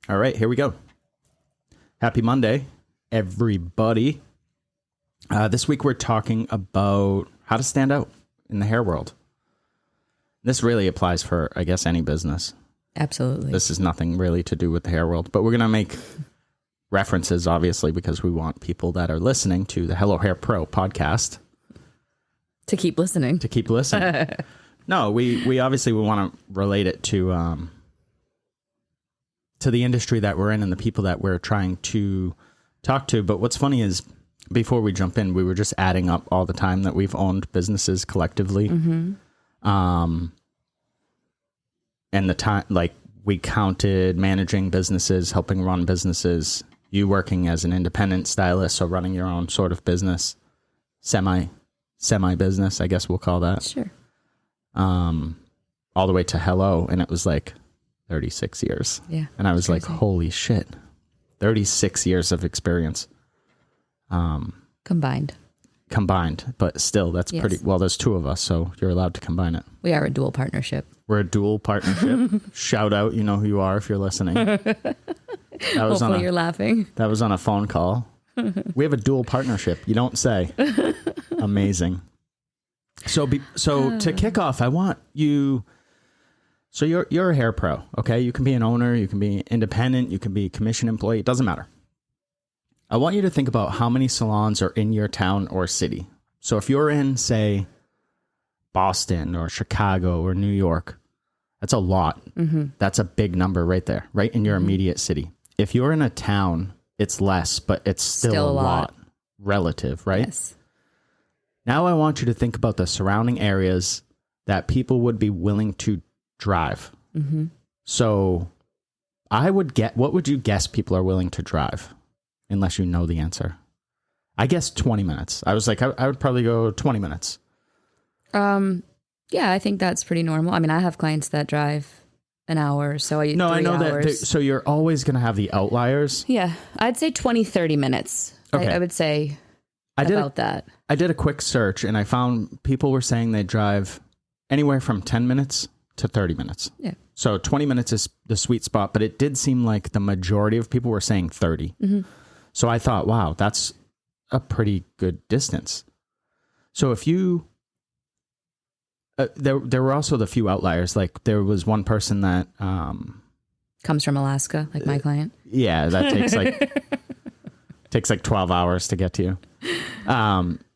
All right, here we go. Happy Monday, everybody. This week we're talking about how to stand out in the hair world. This really applies for, I guess, any business. Absolutely. This is nothing really to do with the hair world, but we're going to make references, obviously, because we want people that are listening to the Hello Hair Pro podcast to keep listening. No, we obviously we want to relate it to the industry that we're in and the people that we're trying to talk to. But what's funny is, before we jump in, we were just adding up all the time that we've owned businesses collectively. Mm-hmm. And the time, like, we counted managing businesses, helping run businesses, you working as an independent stylist, so running your own sort of business, semi business, I guess we'll call that. Sure. All the way to Hello, and it was like 36 years. Yeah. And I was like, crazy. holy shit, 36 years of experience. Combined. But still, that's Yes. pretty, well, there's two of us, so you're allowed to combine it. We are a dual partnership. We're a dual partnership. Shout out, you know who you are if you're listening. Hopefully you're laughing. That was on a phone call. We have a dual partnership. You don't say. Amazing. So to kick off, I want you. So you're a hair pro, okay? You can be an owner, you can be independent, you can be a commission employee. It doesn't matter. I want you to think about how many salons are in your town or city. So if you're in, say, Boston or Chicago or New York, that's a lot. Mm-hmm. That's a big number right there, right in your immediate city. If you're in a town, it's less, but it's still a lot relative, right? Yes. Now I want you to think about the surrounding areas that people would be willing to drive. Mm-hmm. So what would you guess people are willing to drive? Unless you know the answer. I guess 20 minutes. I was like, I would probably go 20 minutes. Yeah, I think that's pretty normal. I mean, I have clients that drive an hour, so I know hours. That. So you're always going to have the outliers. Yeah, I'd say 20, 30 minutes. Okay. I would say that. I did a quick search and I found people were saying they drive anywhere from 10 minutes to 30 minutes. Yeah. So 20 minutes is the sweet spot, but it did seem like the majority of people were saying 30. Mm-hmm. So I thought, wow, that's a pretty good distance. So if you, there were also the few outliers. Like there was one person that comes from Alaska, like my client. Yeah, that takes like 12 hours to get to you.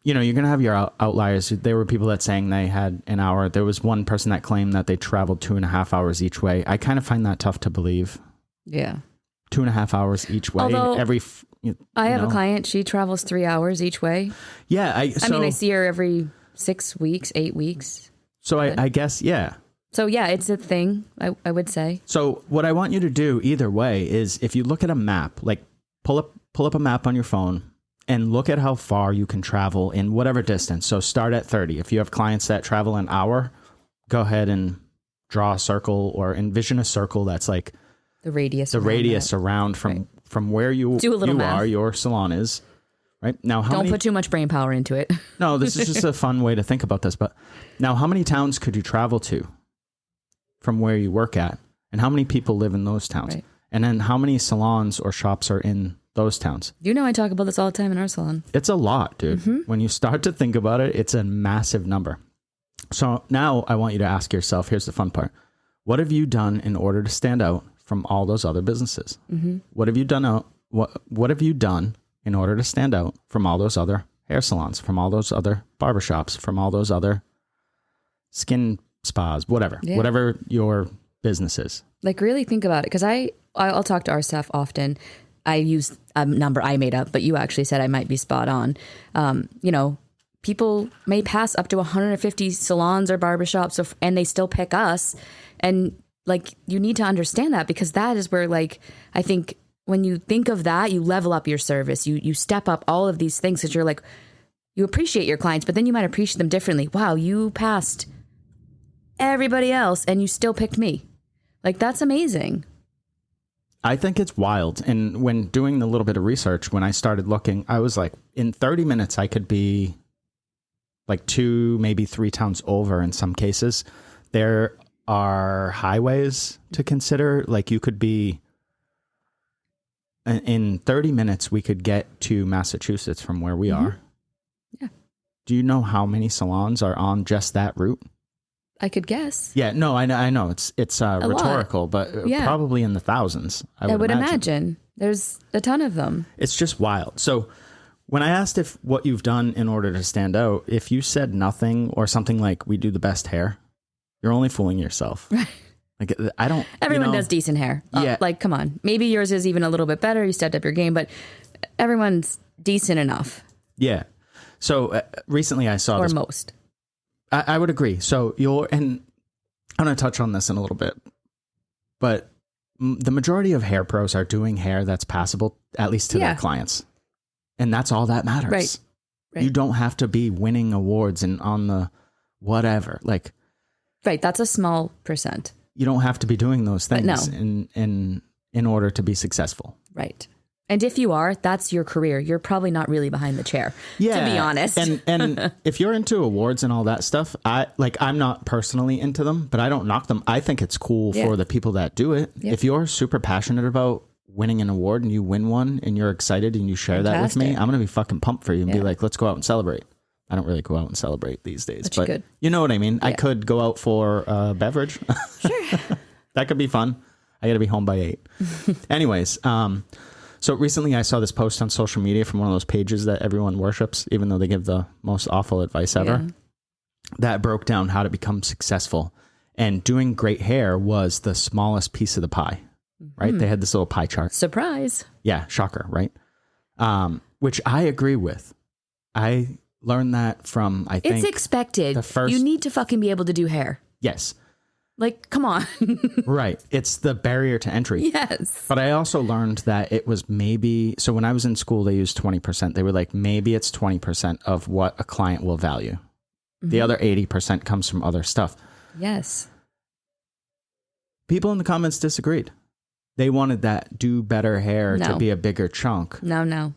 You're going to have your outliers. There were people that saying they had an hour. There was one person that claimed that they traveled 2.5 hours each way. I kind of find that tough to believe. Yeah. 2.5 hours each way. Although, I have a client, she travels 3 hours each way. Yeah. I mean, I see her every 6 weeks, 8 weeks. So I guess, yeah. So yeah, it's a thing, I would say. So what I want you to do either way is if you look at a map, like pull up a map on your phone and look at how far you can travel in whatever distance. So start at 30. If you have clients that travel an hour, go ahead and draw a circle or envision a circle that's like the radius around from where you are, your salon is. Right now, don't put too much brain power into it. No, this is just a fun way to think about this. But now, how many towns could you travel to from where you work at? And how many people live in those towns? Right. And then how many salons or shops are in those towns? You know, I talk about this all the time in our salon. It's a lot, dude. Mm-hmm. When you start to think about it, it's a massive number. So now I want you to ask yourself, here's the fun part. What have you done in order to stand out from all those other businesses? Mm-hmm. What have you done? What have you done in order to stand out from all those other hair salons, from all those other barbershops, from all those other skin spas, whatever your business is? Like, really think about it. Because I'll talk to our staff often. I use a number I made up, but you actually said I might be spot on. People may pass up to 150 salons or barbershops, and they still pick us. And like, you need to understand that, because that is where, like, I think when you think of that, you level up your service. You step up all of these things, because you're like, you appreciate your clients, but then you might appreciate them differently. Wow, you passed everybody else and you still picked me. Like, that's amazing. I think it's wild. And when doing the little bit of research, when I started looking, I was like, in 30 minutes, I could be like 2, maybe 3 towns over in some cases. There are highways to consider. Like, you could be in 30 minutes, we could get to Massachusetts from where we are. Yeah. Do you know how many salons are on just that route? I could guess. Yeah, no, I know. It's rhetorical, but probably in the thousands. I would imagine. There's a ton of them. It's just wild. So when I asked if what you've done in order to stand out, if you said nothing or something like we do the best hair, you're only fooling yourself. Right. Like I don't. Everyone does decent hair. Yeah. Like, come on. Maybe yours is even a little bit better. You stepped up your game, but everyone's decent enough. Yeah. So recently I saw this. Or most. I would agree. So and I'm going to touch on this in a little bit, but the majority of hair pros are doing hair that's passable, at least to their clients. And that's all that matters. Right. You don't have to be winning awards and on the whatever. Like, right. That's a small percent. You don't have to be doing those things in order to be successable. Right. And if you are, that's your career. You're probably not really behind the chair, to be honest. And if you're into awards and all that stuff, I'm not personally into them, but I don't knock them. I think it's cool for the people that do it. Yep. If you're super passionate about winning an award and you win one and you're excited and you share that with me, I'm going to be fucking pumped for you and be like, let's go out and celebrate. I don't really go out and celebrate these days, but good. You know what I mean? Yeah. I could go out for a beverage. Sure. That could be fun. I got to be home by 8. Anyways, so recently I saw this post on social media from one of those pages that everyone worships, even though they give the most awful advice ever, that broke down how to become successful. And doing great hair was the smallest piece of the pie, right? They had this little pie chart. Surprise. Yeah, shocker, right? Which I agree with. I learned that from, I think... It's expected. You need to fucking be able to do hair. Yes. Like, come on. Right. It's the barrier to entry. Yes. But I also learned that it was maybe, so when I was in school, they used 20%. They were like, maybe it's 20% of what a client will value. The other 80% comes from other stuff. Yes. People in the comments disagreed. They wanted that do better hair to be a bigger chunk. No.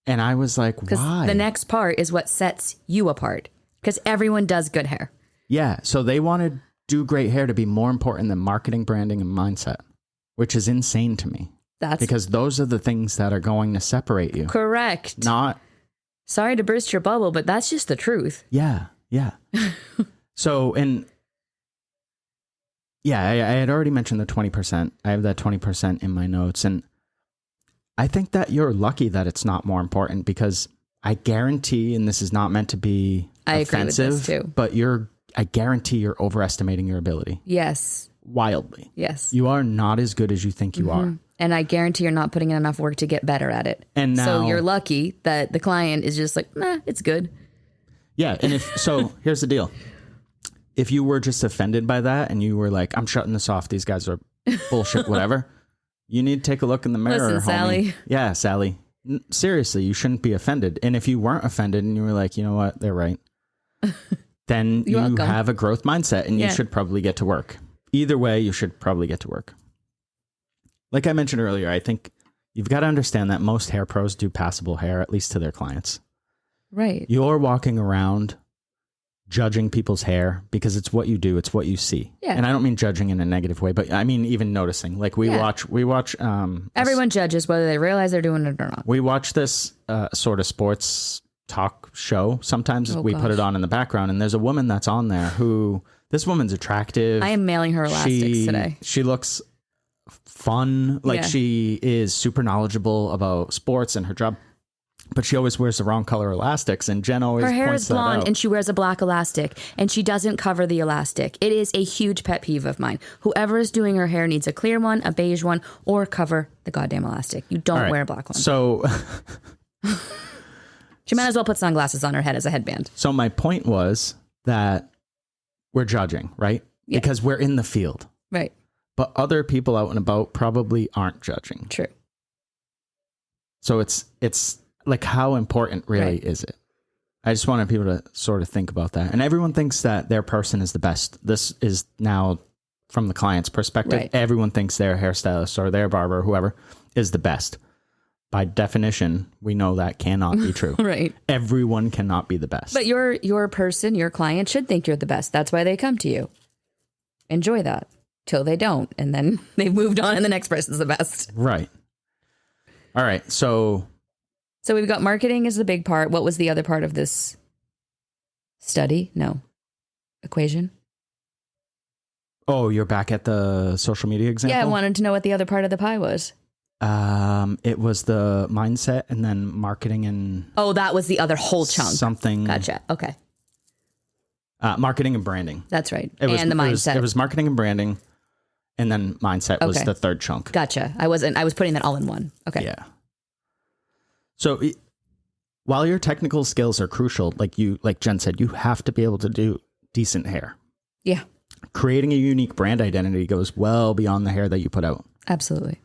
And I was like, why? The next part is what sets you apart. Because everyone does good hair. Yeah. So they wanted do great hair to be more important than marketing, branding, and mindset, which is insane to me. Because those are the things that are going to separate you. Correct. Not. Sorry to burst your bubble, but that's just the truth. Yeah. So, I had already mentioned the 20%. I have that 20% in my notes. And I think that you're lucky that it's not more important because I guarantee, and this is not meant to be offensive, agree with this too. But I guarantee you're overestimating your ability. Yes. Wildly. Yes. You are not as good as you think you are. And I guarantee you're not putting in enough work to get better at it. And now, so you're lucky that the client is just like, nah, it's good. Yeah. And here's the deal. If you were just offended by that and you were like, I'm shutting this off, these guys are bullshit, whatever, you need to take a look in the mirror. Listen, Sally. Yeah, Sally. Seriously, you shouldn't be offended. And if you weren't offended and you were like, you know what, they're right. Then you have a growth mindset and you should probably get to work. Either way, you should probably get to work. Like I mentioned earlier, I think you've got to understand that most hair pros do passable hair, at least to their clients. Right. You're walking around judging people's hair because it's what you do. It's what you see. Yeah. And I don't mean judging in a negative way, but I mean even noticing. Like we watch. Everyone judges whether they realize they're doing it or not. We watch this sort of sports talk show. Sometimes we put it on in the background, and there's a woman that's on there who, this woman's attractive. I am mailing her elastics today. She looks fun. Like she is super knowledgeable about sports and her job, but she always wears the wrong color elastics. And Jen always her hair points is blonde that out. And she wears a black elastic and she doesn't cover the elastic. It is a huge pet peeve of mine. Whoever is doing her hair needs a clear one, a beige one, or cover the goddamn elastic. You don't wear a black one. So she might as well put sunglasses on her head as a headband. So my point was that we're judging, right? Yeah. Because we're in the field. Right. But other people out and about probably aren't judging. True. So it's like, how important really is it? I just wanted people to sort of think about that. And everyone thinks that their person is the best. This is now from the client's perspective. Right. Everyone thinks their hairstylist or their barber or whoever is the best. By definition, we know that cannot be true. Right. Everyone cannot be the best. But your person, your client should think you're the best. That's why they come to you. Enjoy that till they don't. And then they've moved on and the next person's the best. Right. All right. So we've got marketing is the big part. What was the other part of this study? No. Equation? Oh, you're back at the social media example? Yeah, I wanted to know what the other part of the pie was. It was the mindset and then marketing and... Oh, that was the other whole chunk. Something... Gotcha. Okay. Marketing and branding. That's right. It was, and the mindset. It was marketing and branding, and then mindset was the third chunk. Gotcha. I was putting that all in one. Okay. Yeah. So while your technical skills are crucial, like Jen said, you have to be able to do decent hair. Yeah. Creating a unique brand identity goes well beyond the hair that you put out. Absolutely.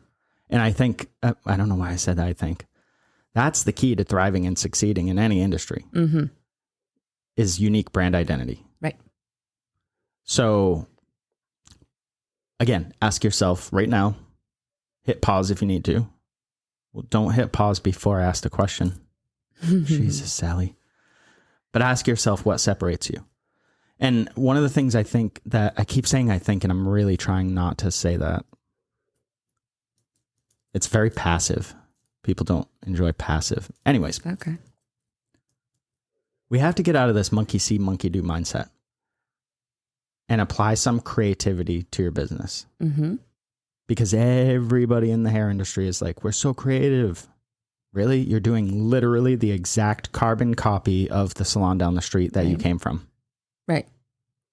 And I think, I don't know why I said that, I think that's the key to thriving and succeeding in any industry is unique brand identity. Right. So again, ask yourself right now, hit pause if you need to. Well, don't hit pause before I ask the question. Jesus, Sally. But ask yourself what separates you. And one of the things I think that I keep saying, I think, and I'm really trying not to say that. It's very passive. People don't enjoy passive. Anyways. Okay. We have to get out of this monkey see, monkey do mindset and apply some creativity to your business. Mm-hmm. Because everybody in the hair industry is like, we're so creative. Really? You're doing literally the exact carbon copy of the salon down the street that you came from. Right.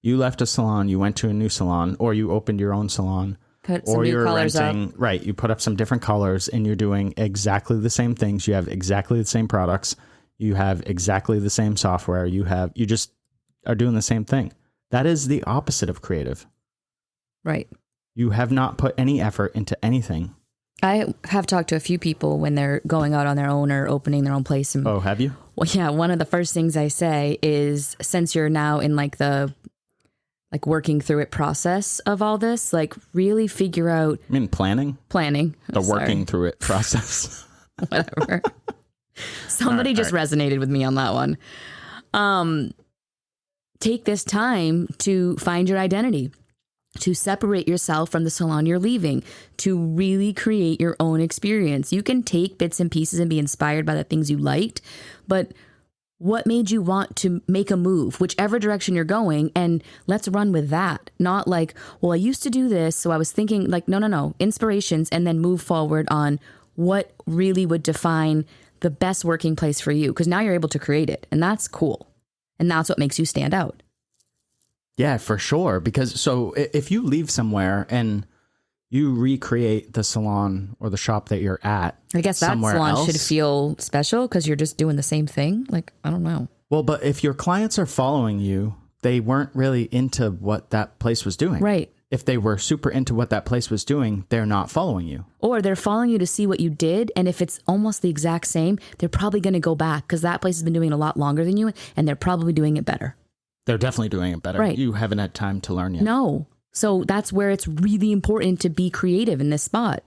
You left a salon, you went to a new salon, or you opened your own salon. Put some new colors up. Right. You put up some different colors and you're doing exactly the same things. You have exactly the same products. You have exactly the same software. You just are doing the same thing. That is the opposite of creative. Right. You have not put any effort into anything. I have talked to a few people when they're going out on their own or opening their own place. And, oh, have you? Well, yeah. One of the first things I say is, since you're now in the working through it process of all this, really figure out. I mean, planning. The working through it process. Whatever. Somebody just resonated with me on that one. Take this time to find your identity, to separate yourself from the salon you're leaving, to really create your own experience. You can take bits and pieces and be inspired by the things you liked, but what made you want to make a move, whichever direction you're going, and let's run with that. Not like, well, I used to do this, so I was thinking no. Inspirations, and then move forward on what really would define the best working place for you, because now you're able to create it, and that's cool. And that's what makes you stand out. Yeah, for sure. Because so if you leave somewhere and you recreate the salon or the shop that you're at, I guess that salon should feel special because you're just doing the same thing. I don't know. Well, but if your clients are following you, they weren't really into what that place was doing. Right. If they were super into what that place was doing, they're not following you. Or they're following you to see what you did. And if it's almost the exact same, they're probably going to go back because that place has been doing it a lot longer than you, and they're probably doing it better. They're definitely doing it better. Right. You haven't had time to learn yet. No. So that's where it's really important to be creative in this spot.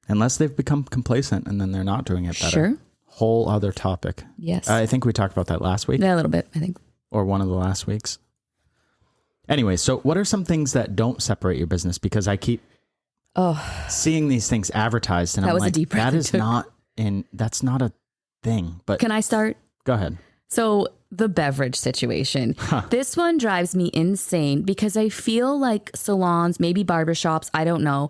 Unless they've become complacent and then they're not doing it better. Sure. Whole other topic. Yes. I think we talked about that last week. Yeah, a little bit, I think. Or one of the last weeks. Anyway, so what are some things that don't separate your business? Because I keep seeing these things advertised, and I'm like, that's not a thing. But can I start? Go ahead. So the beverage situation. This one drives me insane because I feel like salons, maybe barbershops, I don't know,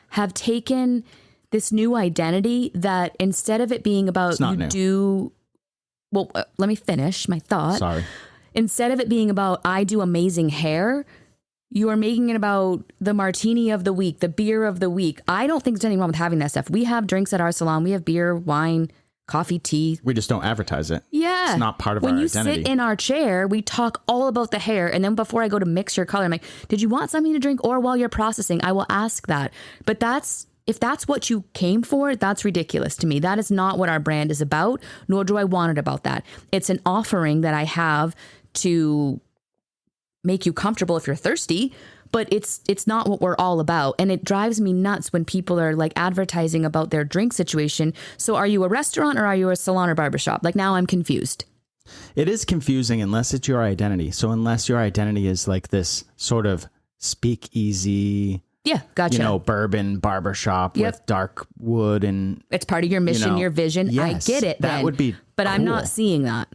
have taken this new identity that instead of it being about let me finish my thought. Sorry. Instead of it being about, I do amazing hair, you are making it about the martini of the week, the beer of the week. I don't think there's anything wrong with having that stuff. We have drinks at our salon. We have beer, wine, coffee, tea. We just don't advertise it. Yeah. It's not part of our identity. When you sit in our chair, we talk all about the hair. And then before I go to mix your color, I'm like, did you want something to drink? Or while you're processing, I will ask that. But if that's what you came for, that's ridiculous to me. That is not what our brand is about, nor do I want it about that. It's an offering that I have to make you comfortable if you're thirsty, but it's not what we're all about. And it drives me nuts when people are advertising about their drink situation. So are you a restaurant or are you a salon or barbershop? Now I'm confused. It is confusing unless it's your identity. So unless your identity is this sort of speakeasy. Yeah, gotcha. Bourbon barbershop Yep. with dark wood and It's part of your mission, your vision. yes, I get it. that would be but I'm cool. not seeing that.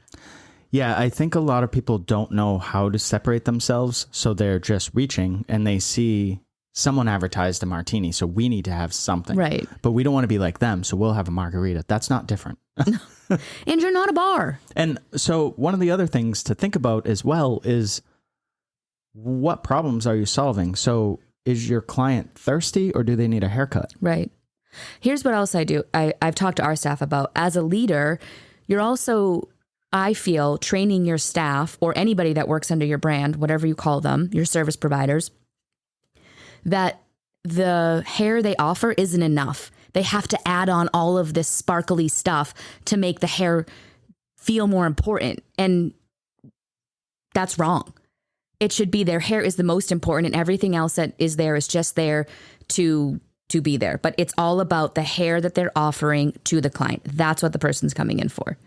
Yeah, I think a lot of people don't know how to separate themselves, so they're just reaching and they see someone advertised a martini, so we need to have something. Right. But we don't want to be like them, so we'll have a margarita. That's not different. And you're not a bar. And so one of the other things to think about as well is what problems are you solving? So is your client thirsty or do they need a haircut? Right. Here's what else I do. I've talked to our staff about. As a leader, you're also, I feel, training your staff or anybody that works under your brand, whatever you call them, your service providers, that the hair they offer isn't enough. They have to add on all of this sparkly stuff to make the hair feel more important. And that's wrong. It should be their hair is the most important and everything else that is there is just there to be there. But it's all about the hair that they're offering to the client. That's what the person's coming in for.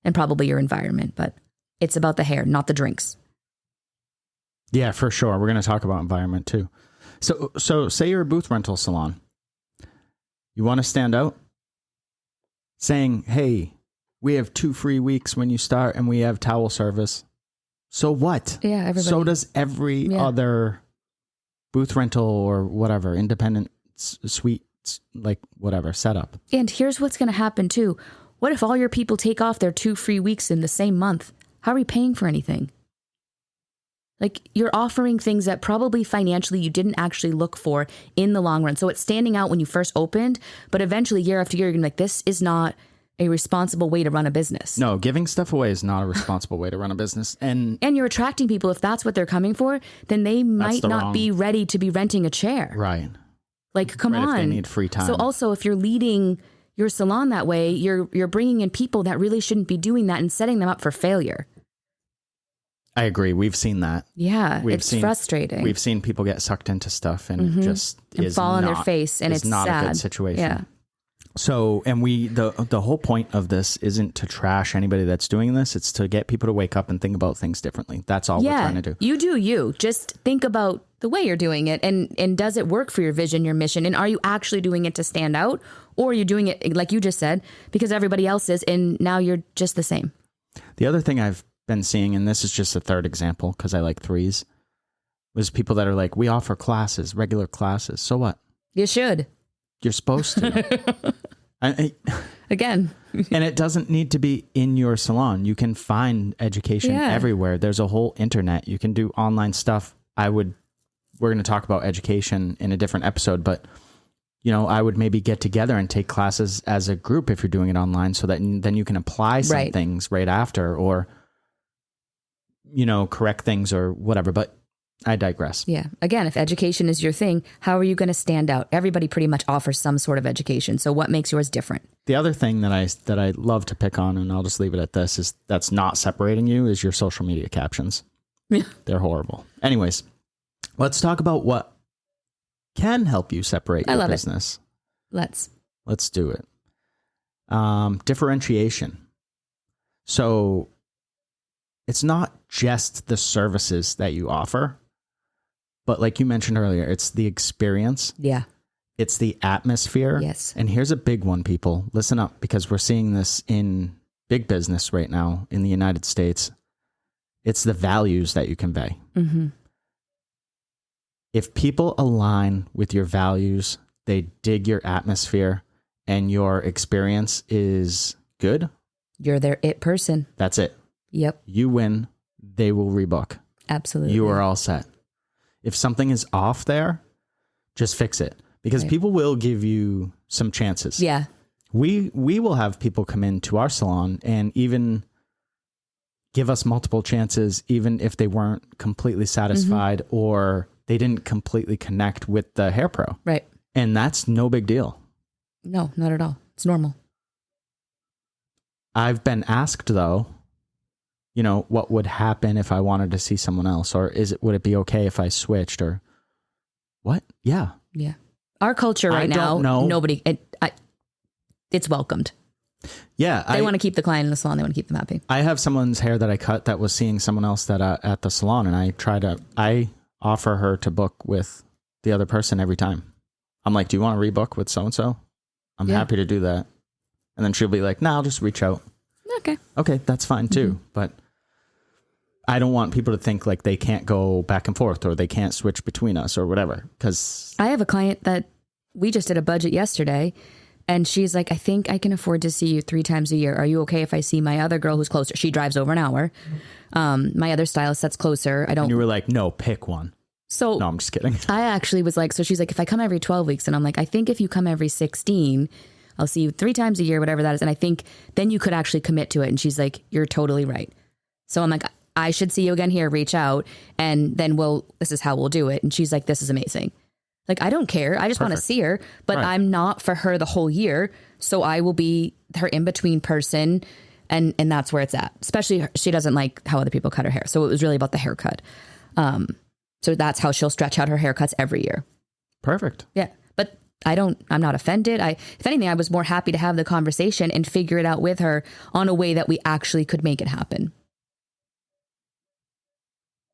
And probably your environment, but it's about the hair, not the drinks. Yeah, for sure. We're going to talk about environment too. So say you're a booth rental salon. You want to stand out? Saying, hey, we have 2 free weeks when you start and we have towel service. So what? Yeah, everybody. So does every other booth rental or whatever, independent suite, like whatever, setup. And here's what's going to happen too. What if all your people take off their 2 free weeks in the same month? How are you paying for anything? Like, you're offering things that probably financially you didn't actually look for in the long run. So it's standing out when you first opened, but eventually year after year, you're going to be like, this is not a responsible way to run a business. No, giving stuff away is not a responsible way to run a business. And you're attracting people. If that's what they're coming for, then they might not be ready to be renting a chair. Right. Like, come on. If they need free time. So also, if you're leading your salon that way, you're bringing in people that really shouldn't be doing that and setting them up for failure. I agree. We've seen that. Yeah, it's frustrating. We've seen people get sucked into stuff and it just and fall on their face, and it's not sad. a good situation. Yeah. So, and the whole point of this isn't to trash anybody that's doing this. It's to get people to wake up and think about things differently. That's all we're trying to do. You do you. Just think about the way you're doing it, and does it work for your vision, your mission, and are you actually doing it to stand out, or are you doing it, like you just said, because everybody else is, and now you're just the same? The other thing I've been seeing, and this is just a third example because I like threes, was people that are like, we offer classes, regular classes. So what? You should. You're supposed to. Again. And it doesn't need to be in your salon. You can find education everywhere. There's a whole internet. You can do online stuff. We're going to talk about education in a different episode, but I would maybe get together and take classes as a group if you're doing it online, so that then you can apply some things right after, or correct things or whatever. But I digress. Yeah. Again, if education is your thing, how are you going to stand out? Everybody pretty much offers some sort of education. So what makes yours different? The other thing that I love to pick on, and I'll just leave it at this, is that's not separating you, is your social media captions. Yeah. They're horrible. Anyways, let's talk about what can help you separate your business. Let's do it. Differentiation. So it's not just the services that you offer, but like you mentioned earlier, it's the experience. Yeah. It's the atmosphere. Yes. And here's a big one, people. Listen up, because we're seeing this in big business right now in the United States. It's the values that you convey. Mm-hmm. If people align with your values, they dig your atmosphere, and your experience is good, you're their it person. That's it. Yep. You win. They will rebook. Absolutely. You are all set. If something is off there, just fix it, because people will give you some chances. Yeah. We will have people come into our salon and even give us multiple chances, even if they weren't completely satisfied or they didn't completely connect with the hair pro. Right. And that's no big deal. No, not at all. It's normal. I've been asked, though, what would happen if I wanted to see someone else, or would it be okay if I switched, or what? Yeah. Yeah. Our culture right now, nobody, it's welcomed. Yeah. They want to keep the client in the salon. They want to keep them happy. I have someone's hair that I cut that was seeing someone else that at the salon, and I offer her to book with the other person every time. I'm like, do you want to rebook with so-and-so? I'm happy to do that. And then she'll be like, no, I'll just reach out. Okay. Okay, that's fine too. But I don't want people to think like they can't go back and forth or they can't switch between us or whatever. Because I have a client that we just did a budget yesterday, and she's like, I think I can afford to see you 3 times a year. Are you okay if I see my other girl who's closer? She drives over an hour. My other stylist that's closer. I don't. And you were like, no, pick one. So no, I'm just kidding. I actually was like, so she's like, if I come every 12 weeks, and I'm like, I think if you come every 16, I'll see you 3 times a year, whatever that is. And I think then you could actually commit to it. And she's like, you're totally right. So I'm like, I should see you again here, reach out, and then this is how we'll do it. And she's like, this is amazing. Like, I don't care. I just want to see her, but I'm not for her the whole year. So I will be her in-between person. And that's where it's at. Especially she doesn't like how other people cut her hair. So it was really about the haircut. So that's how she'll stretch out her haircuts every year. Perfect. Yeah. But I'm not offended. If anything, I was more happy to have the conversation and figure it out with her on a way that we actually could make it happen.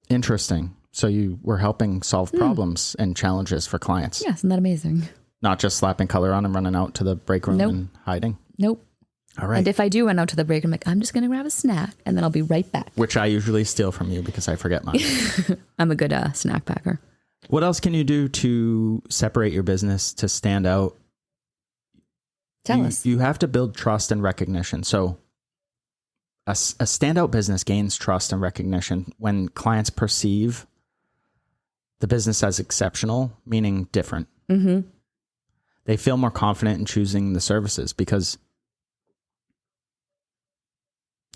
Interesting. So you were helping solve problems and challenges for clients. Yeah, isn't that amazing? Not just slapping color on and running out to the break room and hiding. Nope. All right. And if I do run out to the break, I'm like, I'm just going to grab a snack and then I'll be right back. Which I usually steal from you because I forget mine. I'm a good snack packer. What else can you do to separate your business to stand out? Tell us. You have to build trust and recognition. So a standout business gains trust and recognition when clients perceive the business as exceptional, meaning different. Mm-hmm. They feel more confident in choosing the services because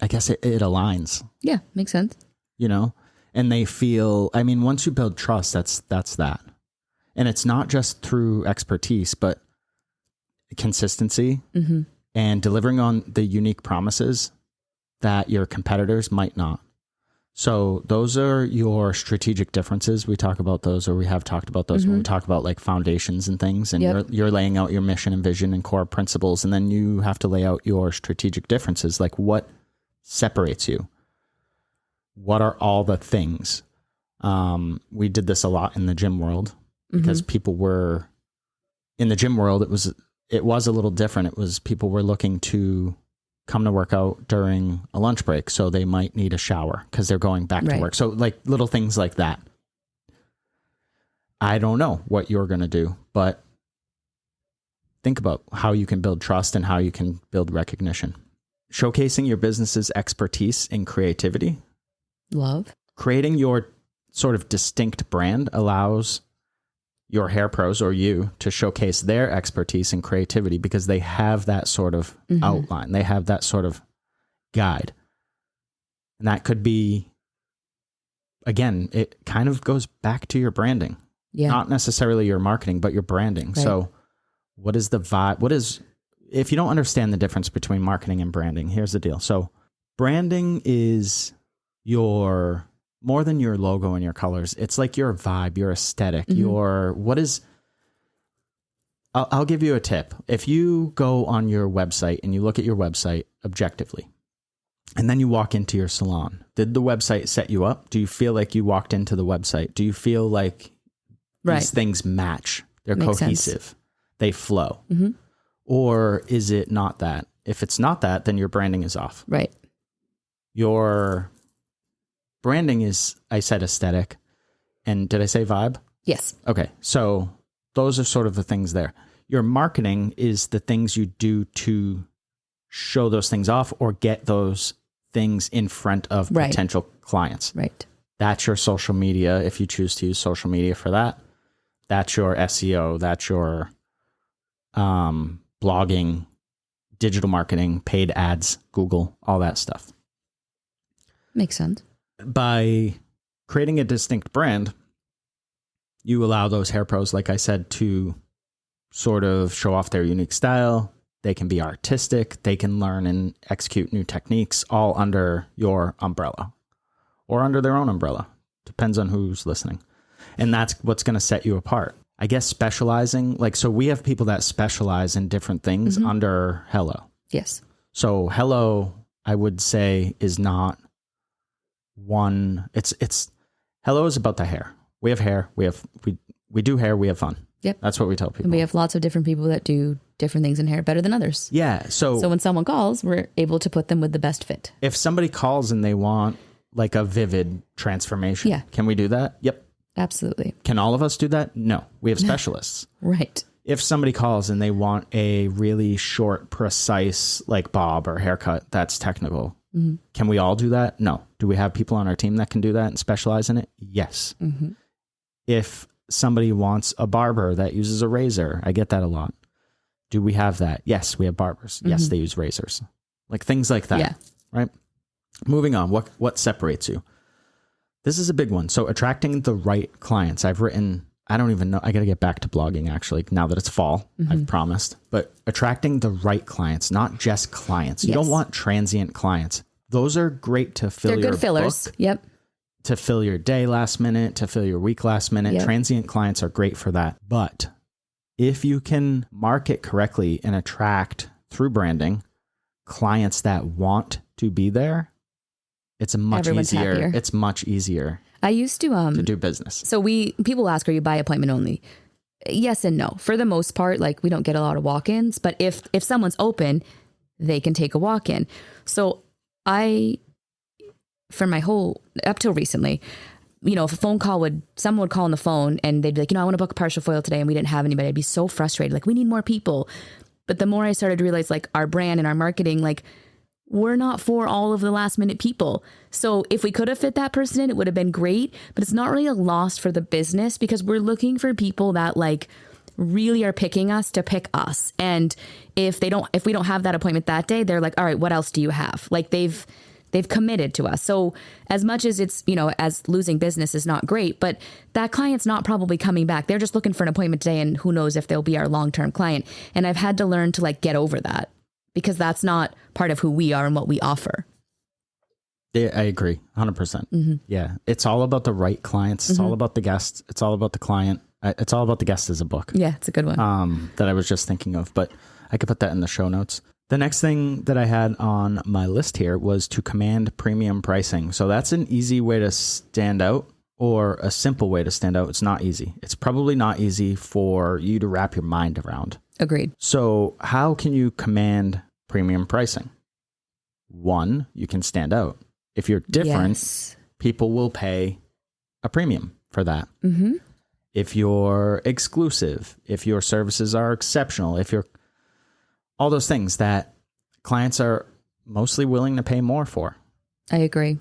I guess it aligns. Yeah, makes sense. You know, and they feel, I mean, once you build trust, that's that. And it's not just through expertise, but consistency and delivering on the unique promises that your competitors might not. So those are your strategic differences. We talk about those, or we have talked about those when we talk about like foundations and things, and you're laying out your mission and vision and core principles. And then you have to lay out your strategic differences. Like, what separates you? What are all the things? We did this a lot in the gym world because people were in the gym world. It was a little different. It was people were looking to come to work out during a lunch break. So they might need a shower because they're going back to work. So like little things like that. I don't know what you're going to do, but think about how you can build trust and how you can build recognition. Showcasing your business's expertise in creativity. Love. Creating your sort of distinct brand allows your hair pros or you to showcase their expertise and creativity because they have that sort of outline. They have that sort of guide. And that could be, again, it kind of goes back to your branding. Yeah. Not necessarily your marketing, but your branding. Right. So what is the vibe? If you don't understand the difference between marketing and branding, here's the deal. So branding is more than your logo and your colors. It's like your vibe, your aesthetic, I'll give you a tip. If you go on your website and you look at your website objectively, and then you walk into your salon, did the website set you up? Do you feel like you walked into the website? Do you feel like these things match? They're cohesive. Sense. They flow. Or is it not that? If it's not that, then your branding is off. Right. Your branding is, I said aesthetic. And did I say vibe? Yes. Okay. So those are sort of the things there. Your marketing is the things you do to show those things off or get those things in front of potential clients. Right. That's your social media. If you choose to use social media for that, that's your SEO. That's your blogging, digital marketing, paid ads, Google, all that stuff. Makes sense. By creating a distinct brand, you allow those hair pros, like I said, to sort of show off their unique style. They can be artistic. They can learn and execute new techniques all under your umbrella or under their own umbrella. Depends on who's listening. And that's what's going to set you apart. I guess specializing, so we have people that specialize in different things under Hello. Yes. So Hello, I would say, is not one. It's Hello is about the hair. We have hair. We we do hair, we have fun. Yep. That's what we tell people. And we have lots of different people that do different things in hair better than others. Yeah. So when someone calls, we're able to put them with the best fit. if somebody calls and they want like a vivid transformation, Yeah. can we do that? Yep. Absolutely. Can all of us do that? No. We have specialists. Right. If somebody calls and they want a really short, precise, like bob or haircut, that's technical. Mm-hmm. Can we all do that? No. Do we have people on our team that can do that and specialize in it? Yes. Mm-hmm. If somebody wants a barber that uses a razor, I get that a lot. Do we have that? Yes, we have barbers. Mm-hmm. Yes, they use razors. Like things like that. Yeah. Right? Moving on. What separates you? This is a big one. So attracting the right clients. I've written, I don't even know. I got to get back to blogging actually, now that it's fall, I've promised. But attracting the right clients, not just clients. You don't want transient clients. Those are great to fill your They're good fillers. book, Yep. to fill your day last minute, to fill your week last minute. Yep. Transient clients are great for that. But if you can market correctly and attract through branding clients that want to be there, it's Everyone's easier. happier. It's much easier I used to do business. So people ask, are you by appointment only? Yes and no. For the most part, like we don't get a lot of walk-ins, but if someone's open, they can take a walk-in. So for my whole, up till recently, if a someone would call on the phone and they'd be like, I want to book a partial foil today and we didn't have anybody, I'd be so frustrated. Like, we need more people. But the more I started to realize like our brand and our marketing, like we're not for all of the last minute people. So if we could have fit that person in, it would have been great, but it's not really a loss for the business because we're looking for people that like really are picking us to pick us. And if we don't have that appointment that day, they're like, all right, what else do you have? Like they've committed to us. So as much as it's, as losing business is not great, but that client's not probably coming back. They're just looking for an appointment today and who knows if they'll be our long-term client. And I've had to learn to like get over that because that's not part of who we are and what we offer. Yeah, I agree 100%. Mm-hmm. Yeah. It's all about the right clients. It's all about the guests. It's all about the client. It's all about the guest as a book. Yeah, it's a good one. That I was just thinking of, but I could put that in the show notes. The next thing that I had on my list here was to command premium pricing. So that's an easy way to stand out or a simple way to stand out. It's not easy. It's probably not easy for you to wrap your mind around. Agreed. So how can you command premium pricing? One, you can stand out. If you're different, people will pay a premium for that. Mm-hmm. If you're exclusive, if your services are exceptional, if you're all those things that clients are mostly willing to pay more for. I agree.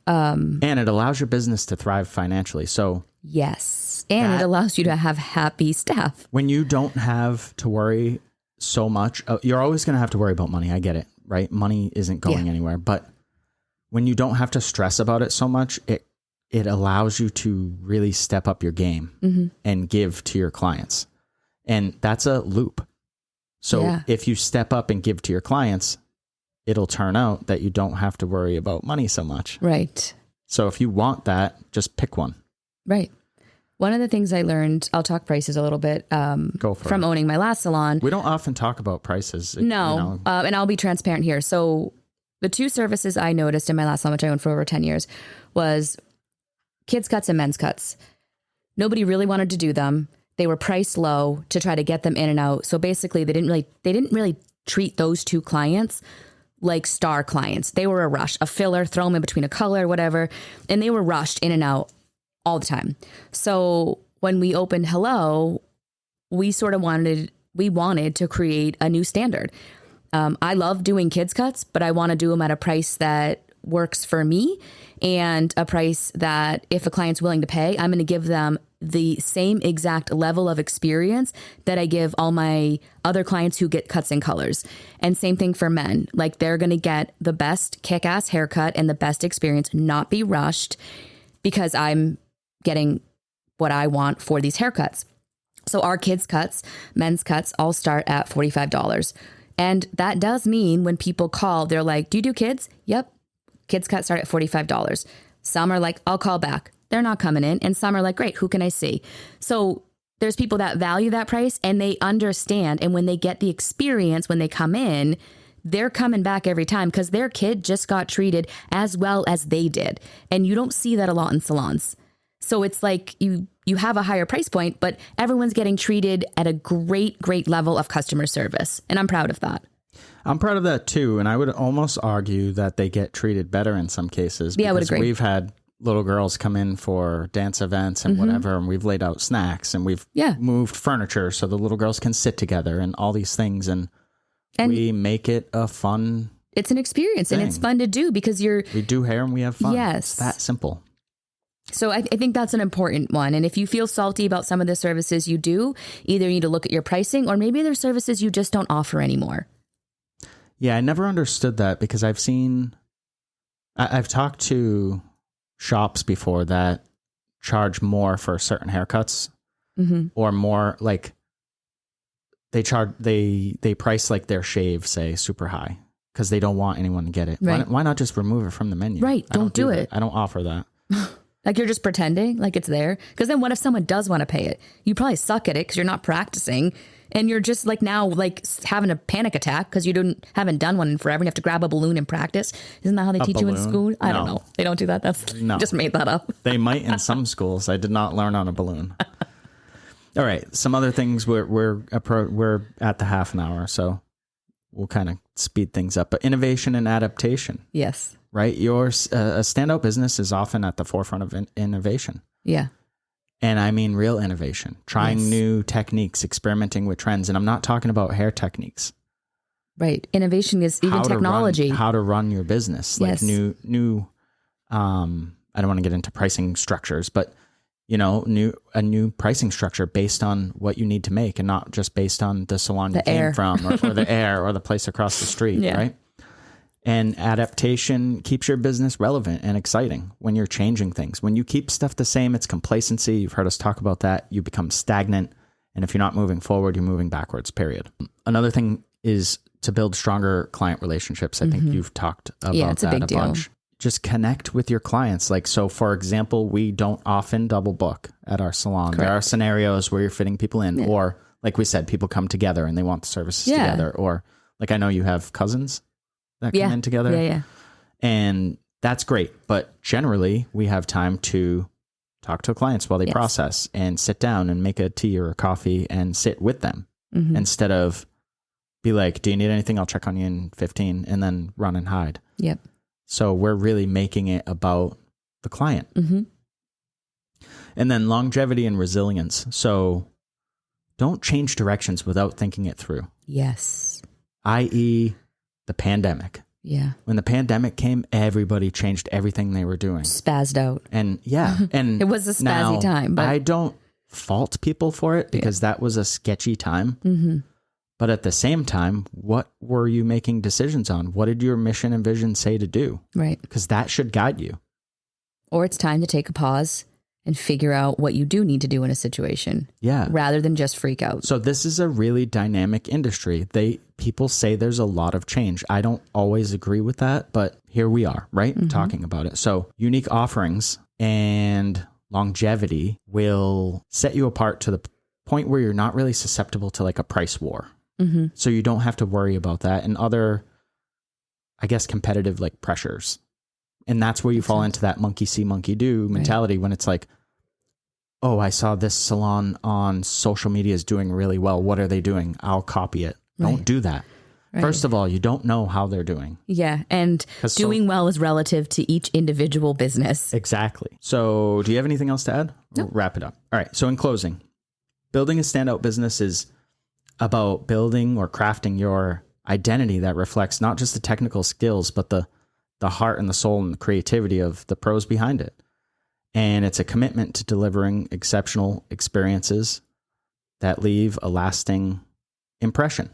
And it allows your business to thrive financially. So yes. And it allows you to have happy staff. When you don't have to worry so much, you're always going to have to worry about money. I get it, right? Money isn't going anywhere. But when you don't have to stress about it so much, it allows you to really step up your game and give to your clients. And that's a loop. So if you step up and give to your clients, it'll turn out that you don't have to worry about money so much. Right. So if you want that, just pick one. Right. One of the things I learned, I'll talk prices a little bit from owning my last salon. We don't often talk about prices. No. And I'll be transparent here. So the two services I noticed in my last salon, which I owned for over 10 years, was kids cuts and men's cuts. Nobody really wanted to do them. They were priced low to try to get them in and out. So basically they didn't really treat those two clients like star clients. They were a rush, a filler, throw them in between a color, whatever. And they were rushed in and out all the time. So when we opened Hello, we wanted to create a new standard. I love doing kids cuts, but I want to do them at a price that works for me and a price that if a client's willing to pay, I'm going to give them the same exact level of experience that I give all my other clients who get cuts and colors. And same thing for men. Like they're going to get the best kick-ass haircut and the best experience, not be rushed because I'm getting what I want for these haircuts. So our kids cuts, men's cuts all start at $45. And that does mean when people call, they're like, do you do kids? Yep. Kids cuts start at $45. Some are like, I'll call back. They're not coming in. And some are like, great, who can I see? So there's people that value that price and they understand. And when they get the experience, when they come in, they're coming back every time because their kid just got treated as well as they did. And you don't see that a lot in salons. So it's like you have a higher price point, but everyone's getting treated at a great level of customer service. And I'm proud of that. I'm proud of that too. And I would almost argue that they get treated better in some cases. Yeah, I would because agree. we've had little girls come in for dance events and whatever, and we've laid out snacks and we've moved furniture so the little girls can sit together and all these things. And we make it a fun It's an experience thing. And it's fun to do because we do hair and we have fun. Yes. It's that simple. So I think that's an important one. And if you feel salty about some of the services you do, either you need to look at your pricing or maybe there's services you just don't offer anymore. Yeah, I never understood that because I've talked to shops before that charge more for certain haircuts or more like they price like their shave, say, super high because they don't want anyone to get it. Right. Why not just remove it from the menu? Right. Don't do it. I don't offer that. Like you're just pretending like it's there. Because then what if someone does want to pay it? You probably suck at it because you're not practicing. And you're just like now like having a panic attack because you haven't done one in forever. And you have to grab a balloon and practice. Isn't that how they teach you in school? I don't know. They don't do that. Just made that up. They might in some schools. I did not learn on a balloon. All right. Some other things we're at the half an hour, so we'll kind of speed things up. But innovation and adaptation. Yes. Right. A standout business is often at the forefront of innovation. Yeah. And I mean real innovation, trying new techniques, experimenting with trends. And I'm not talking about hair techniques. Right. Innovation is even technology. How to run your business. Like new I don't want to get into pricing structures, but a new pricing structure based on what you need to make and not just based on the salon you came from or the air or the place across the street. Yeah. Right. And adaptation keeps your business relevant and exciting when you're changing things. When you keep stuff the same, it's complacency. You've heard us talk about that. You become stagnant. And if you're not moving forward, you're moving backwards, period. Another thing is to build stronger client relationships. I think you've talked about that a bunch. Just connect with your clients. Like, so for example, we don't often double book at our salon. Correct. There are scenarios where you're fitting people in or like we said, people come together and they want the services together. Or like, I know you have cousins that come in together. Yeah. And that's great. But generally we have time to talk to clients while they process and sit down and make a tea or a coffee and sit with them instead of be like, do you need anything? I'll check on you in 15 and then run and hide. Yep. So we're really making it about the client. And then longevity and resilience. So don't change directions without thinking it through. Yes. i.e. the pandemic. Yeah. When the pandemic came, everybody changed everything they were doing. Spazzed out. And and it was a spazzy time. But I don't fault people for it because that was a sketchy time. But at the same time, what were you making decisions on? What did your mission and vision say to do? Right. Because that should guide you. Or it's time to take a pause and figure out what you do need to do in a situation. Yeah. Rather than just freak out. So this is a really dynamic industry. People say there's a lot of change. I don't always agree with that, but here we are, right? Talking about it. So unique offerings and longevity will set you apart to the point where you're not really susceptible to like a price war. So you don't have to worry about that and other, I guess, competitive like pressures. And that's where you fall into that monkey see, monkey do mentality when it's like, oh, I saw this salon on social media is doing really well. What are they doing? I'll copy it. Don't do that. First of all, you don't know how they're doing. Yeah. And doing well is relative to each individual business. Exactly. So do you have anything else to add? We'll wrap it up. All right. So in closing, building a standout business is about building or crafting your identity that reflects not just the technical skills, but the heart and the soul and the creativity of the pros behind it. And it's a commitment to delivering exceptional experiences that leave a lasting impression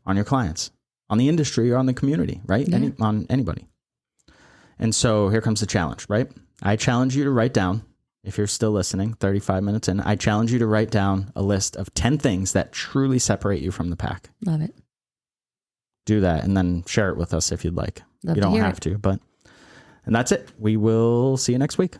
on your clients, on the industry, or on the community, right? Yeah. On anybody. And so here comes the challenge, right? I challenge you to write down, if you're still listening, 35 minutes in, I challenge you to write down a list of 10 things that truly separate you from the pack. Love it. Do that and then share it with us if you'd like. Love you don't have to, and that's it. We will see you next week.